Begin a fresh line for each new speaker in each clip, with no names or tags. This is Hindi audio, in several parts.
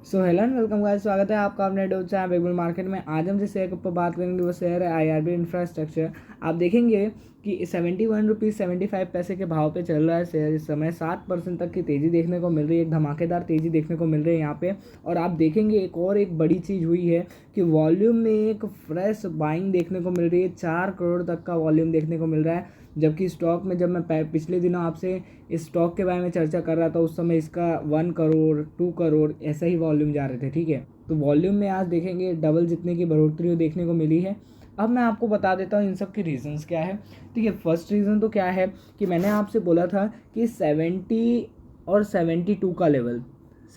So hello and welcome guys, स्वागत है आपका अपने YouTube channel big bull market में। आज हम जिस शेयर के ऊपर बात करेंगे वो शेयर है IRB इंफ्रास्ट्रक्चर। आप देखेंगे कि 71 रुपीज़ 75 पैसे के भाव पे चल रहा है शेयर। इस समय 7% तक की तेज़ी देखने को मिल रही है, एक धमाकेदार तेज़ी देखने को मिल रही है यहाँ पे। और आप देखेंगे एक बड़ी चीज़ हुई है कि वॉल्यूम में एक फ्रेश बाइंग देखने को मिल रही है। 4 करोड़ तक का वॉल्यूम देखने को मिल रहा है, जबकि स्टॉक में जब मैं पिछले दिनों आपसे इस स्टॉक के बारे में चर्चा कर रहा था उस समय इसका 1 करोड़ 2 करोड़ ऐसा ही वॉल्यूम जा रहे थे। ठीक है, तो वॉल्यूम में आज देखेंगे डबल जितने की बढ़ोतरी देखने को मिली है। अब मैं आपको बता देता हूँ इन सब के रीजंस क्या है। ठीक है, फर्स्ट रीज़न तो क्या है कि मैंने आपसे बोला था कि 70 और 72 का लेवल,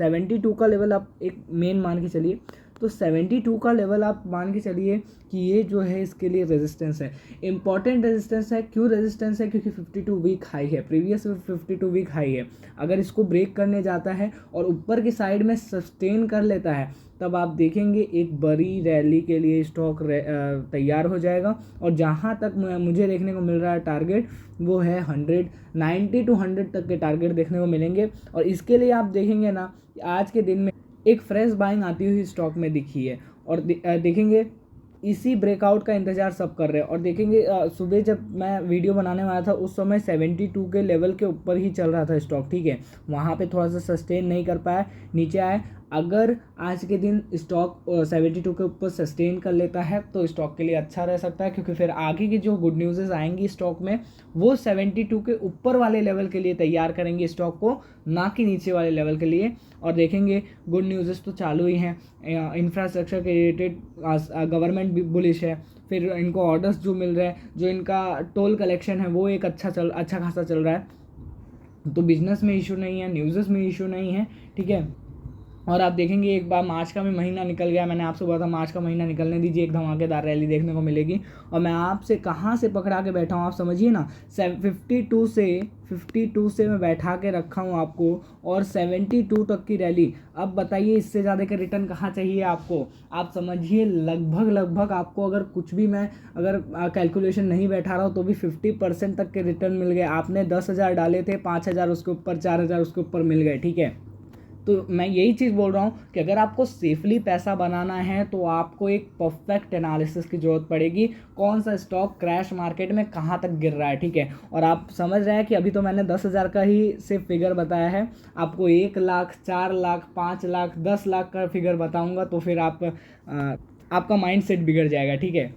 72 का लेवल आप एक मेन मान के चलिए। तो 72 का लेवल आप मान के चलिए कि ये जो है इसके लिए रेजिस्टेंस है, इंपॉर्टेंट रेजिस्टेंस है। क्यों रेजिस्टेंस है? क्योंकि 52 वीक हाई है, प्रीवियस 52 वीक हाई है। अगर इसको ब्रेक करने जाता है और ऊपर की साइड में सस्टेन कर लेता है तब आप देखेंगे एक बड़ी रैली के लिए स्टॉक तैयार हो जाएगा। और जहाँ तक मुझे देखने को मिल रहा है टारगेट वो है 90 टू 100 तक के टारगेट देखने को मिलेंगे। और इसके लिए आप देखेंगे ना आज के दिन में एक फ्रेश बाइंग आती हुई स्टॉक में दिखी है। और देखेंगे इसी ब्रेकआउट का इंतज़ार सब कर रहे हैं। और देखेंगे सुबह जब मैं वीडियो बनाने वाला था उस समय 72 के लेवल के ऊपर ही चल रहा था स्टॉक। ठीक है, वहाँ पे थोड़ा सा सस्टेन नहीं कर पाया, नीचे आए। अगर आज के दिन स्टॉक 72 के ऊपर सस्टेन कर लेता है तो स्टॉक के लिए अच्छा रह सकता है, क्योंकि फिर आगे की जो गुड न्यूज़ आएंगी स्टॉक में वो 72 के ऊपर वाले लेवल के लिए तैयार करेंगे स्टॉक को, ना कि नीचे वाले लेवल के लिए। और देखेंगे गुड न्यूज़ तो चालू ही हैं, इंफ्रास्ट्रक्चर के रिलेटेड गवर्नमेंट भी बुलिश है। फिर इनको ऑर्डर्स जो मिल रहे हैं, जो इनका टोल कलेक्शन है वो एक अच्छा खासा चल रहा है। तो बिजनेस में इशू नहीं है, न्यूज़ में इशू नहीं है। ठीक है, और आप देखेंगे एक बार मार्च का भी महीना निकल गया। मैंने आपसे बोला था मार्च का महीना निकलने दीजिए, एक धमाकेदार रैली देखने को मिलेगी। और मैं आपसे कहाँ से पकड़ा के बैठा हूँ आप समझिए ना, 52 से मैं बैठा के रखा हूँ आपको, और 72 तक की रैली। अब बताइए इससे ज़्यादा का रिटर्न कहाँ चाहिए आपको? आप समझिए लगभग आपको अगर कुछ भी मैं अगर कैलकुलेशन नहीं बैठा रहा हूँ तो भी 50% तक के रिटर्न मिल गए। आपने 10,000 डाले थे, 5,000 उसके ऊपर, 4,000 उसके ऊपर मिल गए। ठीक है, तो मैं यही चीज़ बोल रहा हूँ कि अगर आपको सेफली पैसा बनाना है तो आपको एक परफेक्ट एनालिसिस की ज़रूरत पड़ेगी, कौन सा स्टॉक क्रैश मार्केट में कहाँ तक गिर रहा है। ठीक है, और आप समझ रहे हैं कि अभी तो मैंने 10,000 का ही सिर्फ फिगर बताया है, आपको 1 लाख 4 लाख 5 लाख 10 लाख का फिगर बताऊँगा तो फिर आपका माइंड सेट बिगड़ जाएगा। ठीक है,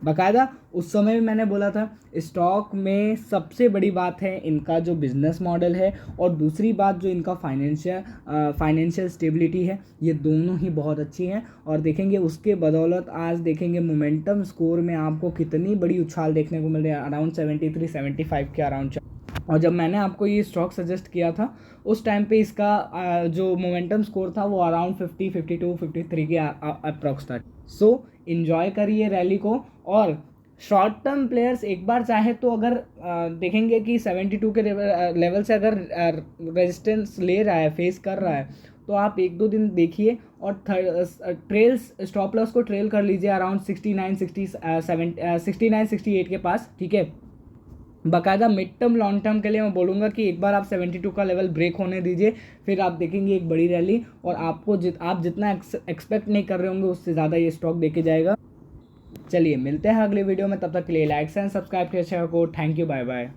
बाकायदा उस समय भी मैंने बोला था स्टॉक में सबसे बड़ी बात है इनका जो बिज़नेस मॉडल है, और दूसरी बात जो इनका फाइनेंशियल स्टेबिलिटी है, ये दोनों ही बहुत अच्छी हैं। और देखेंगे उसके बदौलत आज देखेंगे मोमेंटम स्कोर में आपको कितनी बड़ी उछाल देखने को मिल रही है, अराउंड 73-75 के अराउंड। और जब मैंने आपको ये स्टॉक सजेस्ट किया था उस टाइम पे इसका जो मोमेंटम स्कोर था वो अराउंड 52-53 के अप्रॉक्स था। सो इन्जॉय करिए रैली को। और शॉर्ट टर्म प्लेयर्स एक बार चाहे तो अगर देखेंगे कि 72 के लेवल से अगर रेजिस्टेंस ले रहा है, फेस कर रहा है, तो आप 1-2 दिन देखिए और ट्रेल्स स्टॉप लॉस को ट्रेल कर लीजिए अराउंड 69-68 के पास। ठीक है, बाकायदा मिड टर्म लॉन्ग टर्म के लिए मैं बोलूँगा कि एक बार आप 72 का लेवल ब्रेक होने दीजिए, फिर आप देखेंगे एक बड़ी रैली, और आपको आप जितना एक्सपेक्ट नहीं कर रहे होंगे उससे ज़्यादा ये स्टॉक देके जाएगा। चलिए मिलते हैं अगले वीडियो में, तब तक के लिए लाइक एंड सब्सक्राइब कीजिए। Thank you, bye bye.